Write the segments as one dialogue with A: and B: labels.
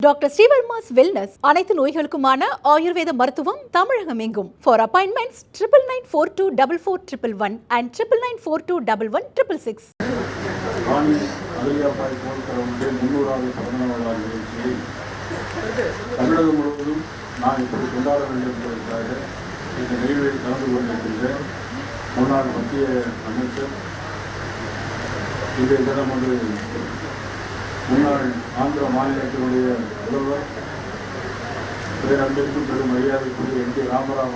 A: Doctor Srivarma's wellness அனைத்து நோய்களுக்குமான ஆயுர்வேத மருத்துவம் தமிழகம் எங்கும். For appointments 99424411 and 99421166.
B: தமிழகம் முழுவதும் நான் இப்படி கொண்டாட வேண்டும் என்பதற்காக இந்த நிகழ்வில் கலந்து கொண்டிருக்கின்ற முன்னாள் மத்திய அமைச்சர், இன்றைய தினம் வந்து முன்னாள் ஆந்திர மாநிலத்தினுடைய முதல்வர், பேரன்பிற்கும் பெரும் மரியாதைக்குரிய என் டி ராமராவ்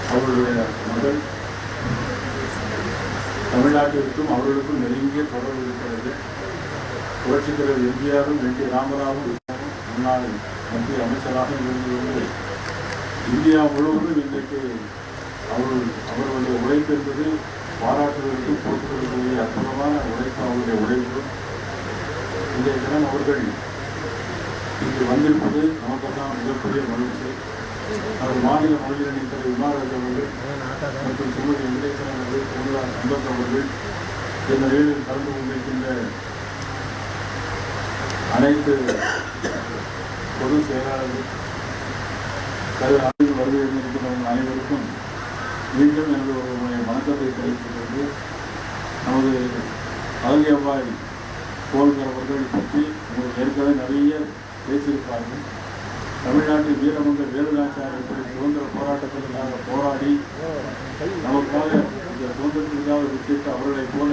B: அவர்களுடைய மகள், தமிழ்நாட்டிற்கும் அவர்களுக்கும் நெருங்கிய தொடர்பு இருக்கிறது. புரட்சித் தலைவர் எம்ஜிஆரும் என் டி ராமராவும் முன்னாள் மத்திய அமைச்சராக இருந்து கொண்டு இந்தியா முழுவதும் இன்றைக்கு அவர்களுடைய உழைப்பு என்பது பாராட்டுவதற்கு போற்றுவதற்குரிய அற்புதமான உழைப்பு. அவருடைய உழைப்பு இன்றைய தினம் அவர்கள் இங்கு வந்திருப்பது நமக்கெல்லாம் மிகப்பெரிய மகிழ்ச்சி. அவர் மாநில மகளிரணி தலைவர் உமாராஜ் அவர்கள் மற்றும் சுமதி வெங்கடேசன் அவர்கள், பொருளாதார சம்பத் அவர்கள், இந்த நிகழ்வில் கலந்து கொண்டிருக்கின்ற அனைத்து பொது செயலாளர்கள், வருகை இருந்திருக்கின்றவர்கள் அனைவருக்கும் மீண்டும் எனது ஒரு வணக்கத்தை தெரிவித்துக் கொண்டு, நமது அகல்யாபாய் கோல்கர் அவர்கள் பற்றி உங்களுக்கு ஏற்கனவே நிறைய பேசியிருப்பார்கள். தமிழ்நாட்டில் வீரமங்க வேலுநாச்சியார் எப்படி சுதந்திர போராட்டத்திற்காக போராடி நமக்காக இந்த சுதந்திரத்திற்காக வித்திட்டு அவர்களைப் போல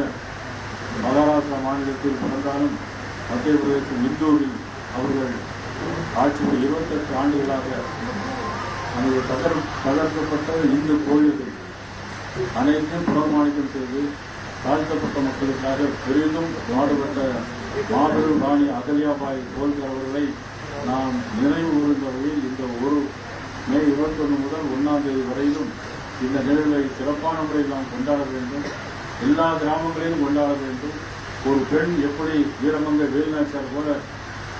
B: மகாராஷ்டிரா மாநிலத்தில் பிறந்தாலும் மத்திய பிரதேசம் இந்தூரில் அவர்கள் ஆட்சியில் 28 ஆண்டுகளாக அங்கு தகர்க்கப்பட்ட இந்து கோயில்கள் அனைத்தும் புறமாணிக்கம் செய்து தாழ்த்தப்பட்ட மக்களுக்காக பெரிதும் பாடுபட்ட மாபெரும் ராணி அகல்யாபாய் கோல்கர் அவர்களை நாம் நினைவு கூர்ந்த வகையில் இந்த மே 21 முதல் 1ஆம் தேதி வரையிலும் இந்த நிகழ்வை சிறப்பான முறையில் நாம் கொண்டாட வேண்டும். எல்லா கிராமங்களிலும் கொண்டாட வேண்டும். ஒரு பெண் எப்படி வீரமங்க வேலுநாச்சியார் போல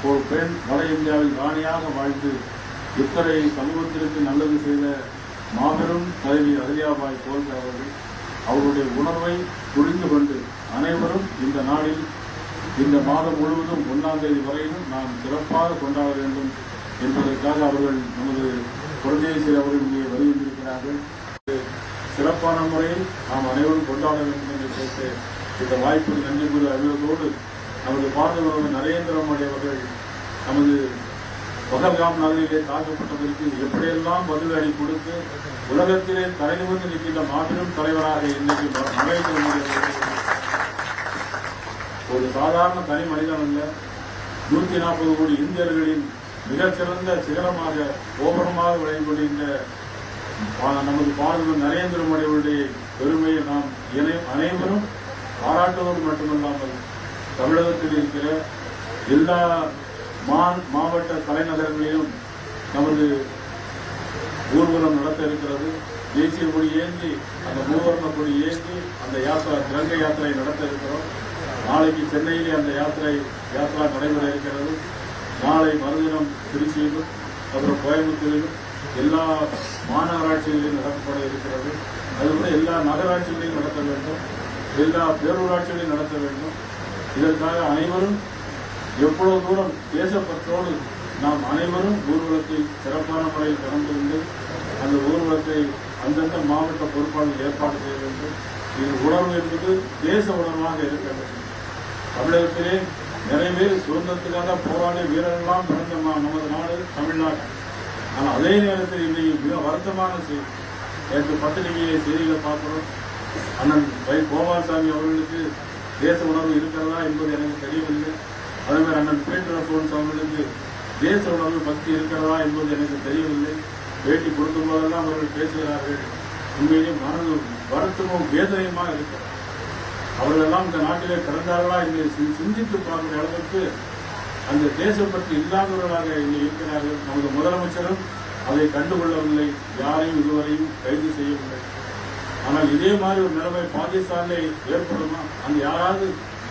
B: ஒரு பெண் வட இந்தியாவில் ராணியாக வாழ்ந்து இத்தனை சமூகத்திற்கு நல்லது செய்த மாபெரும் தலைவி அகல்யாபாய் கோல்கர் அவர்கள் அவருடைய உணர்வை புரிந்து கொண்டு அனைவரும் இந்த நாளில் இந்த மாதம் முழுவதும் 1ஆம் தேதி வரையிலும் நாம் சிறப்பாக கொண்டாட வேண்டும் என்பதற்காக அவர்கள் நமது குழந்தையர் அவர்கள் இங்கே வருகின்றிருக்கிறார்கள். சிறப்பான முறையில் நாம் அனைவரும் கொண்டாட வேண்டும் என்று கேட்டு இந்த வாய்ப்பு நன்றி கூறிய அறிவதோடு, நமது பாரத பிரதமர் நரேந்திர மோடி அவர்கள் நமது பகல்காம் நகரிலே தாக்கப்பட்டதற்கு எப்படியெல்லாம் பதிலடி கொடுத்து உலகத்திலே தலைநிமிர்ந்து நிற்கின்ற மாபெரும் தலைவராக இன்னைக்கு நரேந்திர மோடி அவர்கள் ஒரு சாதாரண தனி மனிதன் அல்ல, 140 கோடி இந்தியர்களின் மிகச்சிறந்த சிகரமாக கோபுரமாக விளங்கிக் கொண்டிருந்த நமது பாரத நரேந்திர மோடி அவருடைய பெருமையை நாம் அனைவரும் பாராட்டுவது மட்டுமல்லாமல் தமிழகத்தில் இருக்கிற எல்லா மாவட்ட தலைநகரங்களிலும் நமது ஊர்வலம் நடத்த இருக்கிறது. தேசிய கொடி ஏந்தி அந்த மூவர்ண கொடி ஏந்தி அந்த யாத்திரா திரங்க யாத்திரை நடத்த இருக்கிறோம். நாளைக்கு சென்னையிலே அந்த யாத்திரா நடைபெற இருக்கிறது. நாளை மறுதினம் திருச்சியிலும் அப்புறம் கோயம்புத்தூரிலும் எல்லா மாநகராட்சிகளிலும் நடத்தப்பட இருக்கிறது. அதுபோல எல்லா நகராட்சிகளையும் நடத்த வேண்டும், எல்லா பேரூராட்சிகளையும் நடத்த வேண்டும். இதற்காக அனைவரும் எவ்வளவு தூரம் தேசப்பற்றோடு நாம் அனைவரும் ஊர்வலத்தில் சிறப்பான முறையில் கலந்து கொண்டு அந்த ஊர்வலத்தை அந்தந்த மாவட்ட பொறுப்பாளர்கள் ஏற்பாடு செய்ய வேண்டும். இது உணர்வு என்பது தேச உணர்வாக இருக்க வேண்டும். தமிழகத்திலே நிறைய பேர் சுதந்திரத்துக்காக போராடிய வீரர்களெல்லாம் பிறந்த நமது நாடு தமிழ்நாடு. ஆனால் அதே நேரத்தில் இன்னைக்கு மிக வருத்தமான செய்தி, நேற்று பத்திரிகையை செய்திகளை பார்க்கிறோம். அண்ணன் கோபாலசாமி அவர்களுக்கு தேச உணர்வு இருக்கிறதா என்பது எனக்கு தெரியவில்லை. அதே மாதிரி அண்ணன் பீட்டர் அல்போன்ஸ் அவர்களுக்கு தேச உணர்வு பக்தி இருக்கிறதா என்பது எனக்கு தெரியவில்லை. பேட்டி கொடுக்கும் போதெல்லாம் அவர்கள் பேசுகிறார்கள். உண்மையிலே மனது வருத்தமும் வேதனையுமாக இருக்கிறது. அவர்களெல்லாம் இந்த நாட்டிலே பிறந்தார்களா என்று சிந்தித்து பார்க்கிற அளவுக்கு அந்த தேசப்பற்றி இல்லாதவர்களாக இங்கே இருக்கிறார்கள். நமது முதலமைச்சரும் அதை கண்டுகொள்ளவில்லை, யாரையும் இதுவரையும் கைது செய்யவில்லை. ஆனால் இதே மாதிரி ஒரு நிலைமை பாகிஸ்தானிலே ஏற்படுமா? அந்த யாராவது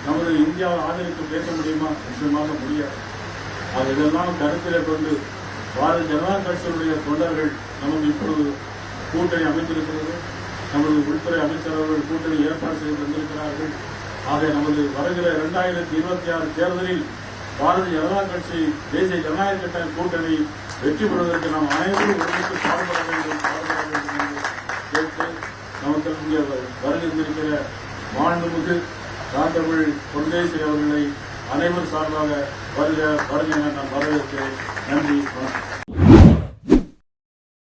B: நமது இந்தியாவை ஆதரித்து பேச முடியுமா? நிச்சயமாக முடியாது. அது இதெல்லாம் கருத்திலே கொண்டு பாரதிய ஜனதா கட்சியினுடைய தொண்டர்கள் நமக்கு இப்பொழுது கூட்டணி அமைந்திருக்கிறது. நமது உள்துறை அமைச்சர் அவர்கள் கூட்டணி ஏற்பாடு செய்து வந்திருக்கிறார்கள். ஆக நமது வருகிற 2026 தேர்தலில் பாரதிய ஜனதா கட்சி தேசிய ஜனநாயக கூட்டணி வெற்றி பெறுவதற்கு நாம் அனைவரும் ஒருமித்து பாடுபட வேண்டும் என்று கேட்டு நமக்கு இங்கே வருகின்றிருக்கிற மாண்புமிகு காந்தமிழ் பொன்தேசி அவர்களை அனைவரும் சார்பாக வருக என நான் வரவேற்கிறேன். நன்றி, வணக்கம்.